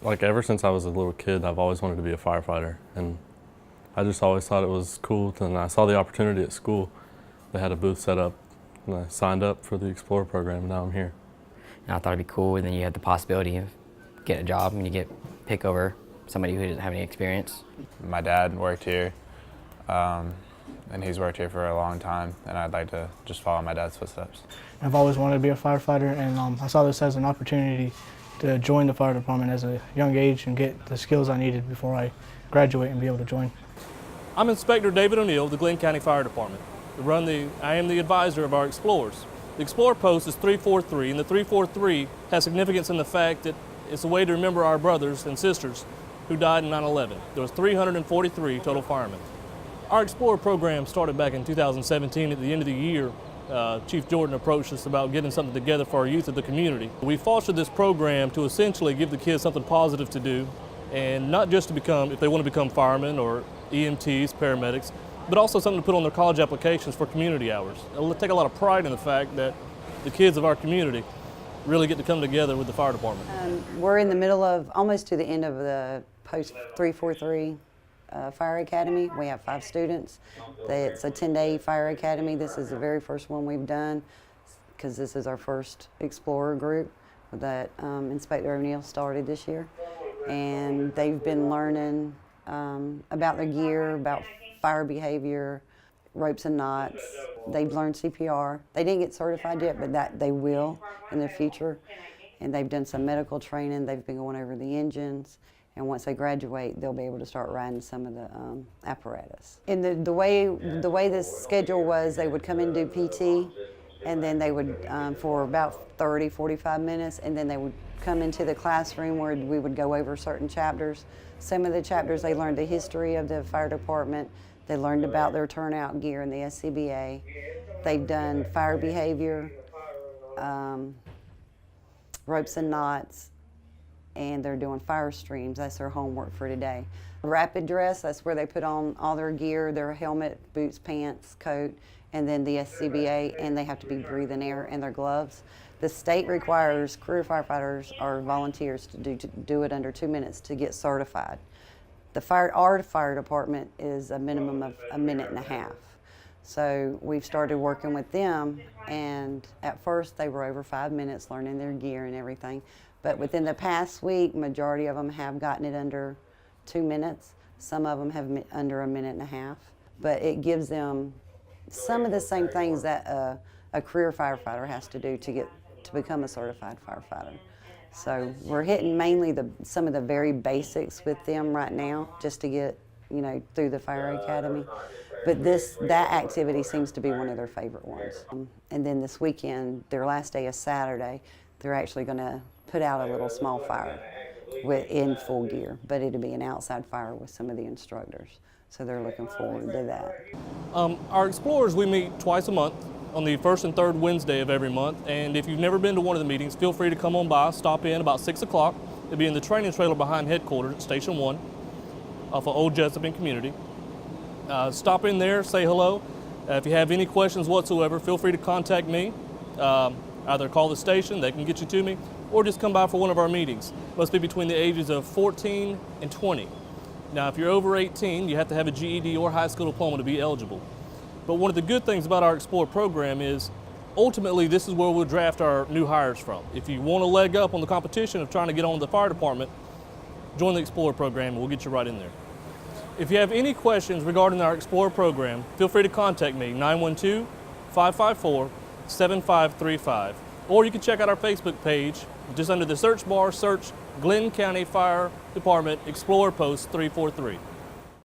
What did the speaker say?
Like ever since I was a little kid, I've always wanted to be a firefighter, and I just always thought it was cool. And I saw the opportunity at school. They had a booth set up, and I signed up for the Explorer program, and now I'm here. And I thought it'd be cool, and then you had the possibility of getting a job and you get pick over somebody who doesn't have any experience. My dad worked here, and he's worked here for a long time, and I'd like to just follow my dad's footsteps. I've always wanted to be a firefighter, and I saw this as an opportunity to join the fire department at a young age and get the skills I needed before I graduate and be able to join. I'm Inspector David O'Neill of the Glynn County Fire Department. I am the advisor of our Explorers. The Explorer post is 343, and the 343 has significance in the fact that it's a way to remember our brothers and sisters who died in 9/11. There was 343 total firemen. Our Explorer program started back in 2017. At the end of the year, Chief Jordan approached us about getting something together for our youth of the community. We fostered this program to essentially give the kids something positive to do, and not just to become, if they want to become firemen or EMTs, paramedics, but also something to put on their college applications for community hours. I take a lot of pride in the fact that the kids of our community really get to come together with the fire department. We're in the middle of, almost to the end of the post 343 Fire Academy. We have 5 students. It's a 10-day fire academy. This is the very first one we've done because this is our first Explorer group that Inspector O'Neill started this year. And they've been learning about their gear, about fire behavior, ropes and knots. They've learned CPR. They didn't get certified yet, but that they will in the future. And they've done some medical training. They've been going over the engines. And once they graduate, they'll be able to start riding some of the apparatus. And the way this schedule was, they would come in and do PT, and then they would, for about 30, 45 minutes, and then they would come into the classroom where we would go over certain chapters. Some of the chapters, they learned the history of the fire department. They learned about their turnout gear in the SCBA. They've done fire behavior, ropes and knots, and they're doing fire streams. That's their homework for today. Rapid dress, that's where they put on all their gear, their helmet, boots, pants, coat, and then the SCBA, and they have to be breathing air, and their gloves. The state requires career firefighters or volunteers to do it under 2 minutes to get certified. Our fire department is a minimum of 1.5 minutes. So we've started working with them, and at first they were over 5 minutes learning their gear and everything. But within the past week, majority of them have gotten it under 2 minutes. Some of them have under 1.5 minutes. But it gives them some of the same things that a career firefighter has to do to become a certified firefighter. So we're hitting mainly some of the very basics with them right now, just to get through the fire academy. But that activity seems to be one of their favorite ones. And then this weekend, their last day is Saturday, they're actually going to put out a little small fire in full gear, but it'll be an outside fire with some of the instructors. So they're looking forward to that. Our Explorers, we meet twice a month on the first and third Wednesday of every month. And if you've never been to one of the meetings, feel free to come on by, stop in about 6 o'clock. It'll be in the training trailer behind headquarters at Station 1 off of Old Jessup in Community. Stop in there, say hello. If you have any questions whatsoever, feel free to contact me. Either call the station, they can get you to me, or just come by for one of our meetings. Must be between the ages of 14 and 20. Now, if you're over 18, you have to have a GED or high school diploma to be eligible. But one of the good things about our Explorer program is, ultimately, this is where we'll draft our new hires from. If you want a leg up on the competition of trying to get on the fire department, join the Explorer program and we'll get you right in there. If you have any questions regarding our Explorer program, feel free to contact me, 912-554-7535. Or you can check out our Facebook page. Just under the search bar, search Glynn County Fire Department Explorer Post 343.